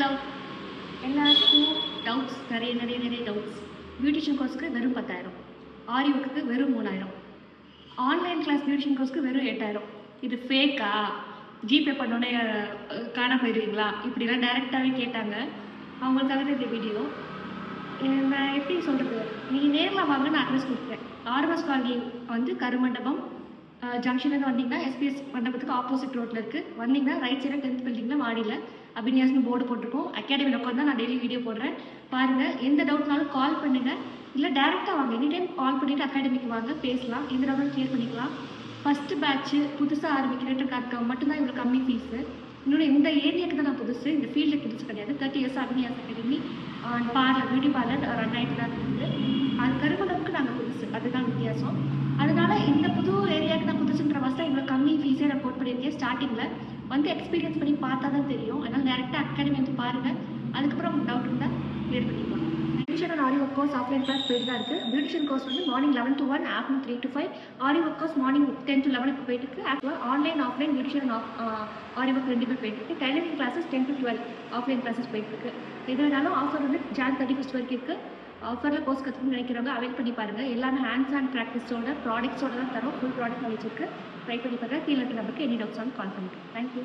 Hello எல்லாருக்கும் doubts நிறைய doubts. Beautician கோர்ஸ்க்கு வெறும் 10,000, ஆரி ஒர்க்குக்கு வெறும் 3,000, ஆன்லைன் கிளாஸ் பியூட்டிஷியன் கோர்ஸ்க்கு வெறும் 8,000. இது ஃபேக்கா? ஜிபே பண்ணோடனே காண போயிடுவீங்களா? இப்படிலாம் டைரெக்டாகவே கேட்டாங்க. அவங்களுக்காக தான் இந்த வீடியோ. நான் எப்படி சொல்கிறது, நீங்கள் நேரில் வாங்க, நான் அட்ரஸ் கொடுக்குறேன். ஆர்எஸ் காலனி வந்து கருமண்டபம் ஜங்ஷன்லேருந்து வந்தீங்கன்னா எஸ்பிஎஸ் மண்டபத்துக்கு ஆப்போசிட் ரோட்டில் இருக்குது. வந்தீங்கன்னா ரைட் சைடில் 10th பில்டிங்கில் மாடியில் அபினியாஸ்னு போர்டு போட்டிருக்கோம். அகாடமியில் உட்காந்து நான் டெய்லி வீடியோ போடுறேன், பாருங்கள். எந்த டவுட்னாலும் கால் பண்ணுங்கள், இல்லை டேரெக்டாக வாங்க. எனி டைம் கால் பண்ணிவிட்டு அகாடமிக்கு வாங்க, பேசலாம். எந்த டவுட்டும் கிளியர் பண்ணிக்கலாம். ஃபஸ்ட்டு பேட்ச்சு புதுசாக ஆரம்பிக்கிறதுக்காக மட்டும்தான் இவ்வளோ கம்மி ஃபீஸு. இன்னொன்று, இந்த ஏரியாவுக்கு தான் நான் புதுசு, இந்த ஃபீல்டு புதுசு கிடையாது. 30 years அபினியாஸ் academy parlour, beauty parlour run ஆகிட்டு தான் இருக்குது. அது கருமண்டபத்துக்கு நாங்கள் புதுசு, அதுதான் வித்தியாசம். அதனால இந்த புது ஏரியாவுக்கு நான் புதுசுன்ற வாசம் இவ்வளோ கம்மி ஃபீஸே நான் போட் பண்ணியிருக்கேன். ஸ்டார்டிங்கில் வந்து எக்ஸ்பீரியன்ஸ் பண்ணி பார்த்தா தான் தெரியும். அதனால் டேரெக்டாக அகாடமி வந்து பாருங்கள். அதுக்கப்புறம் டவுட் இருந்தால் கிளியர் பண்ணிக்கலாம். Beautician and aari work course offline class போயிட்டு தான் இருக்குது. பியூட்டிஷியன் கோர்ஸ் வந்து morning 11 to 1, afternoon 3 to 5. Aari work course morning 10 to 11 இப்போ போயிட்டு இருக்கு. After online offline beautician aari work 2 போயிட்டு இருக்கு. Tailoring classes 10 to 12 offline classes போயிட்டு இருக்கு. இது வேணாலும் ஆஃபர் வந்து Jan 31 வரைக்கும் இருக்குது. ஆஃபரில் கோர்ஸ் கற்றுக்கணும்னு நினைக்கிறவங்க அவைல் பண்ணி பாருங்கள். எல்லாமே ஹேண்ட்ஸ் அண்ட் ப்ராக்டிஸோட ப்ராடக்ட்ஸோட தான் தரோம். ஃபுல் ப்ராடக்ட் நாலேஜ் இருக்குது. ட்ரை பண்ணி பாருங்கள். கீழே இருக்க நம்பருக்கு எனி டவுட்ஸ் கால் பண்ணிட்டு. தேங்க்யூ.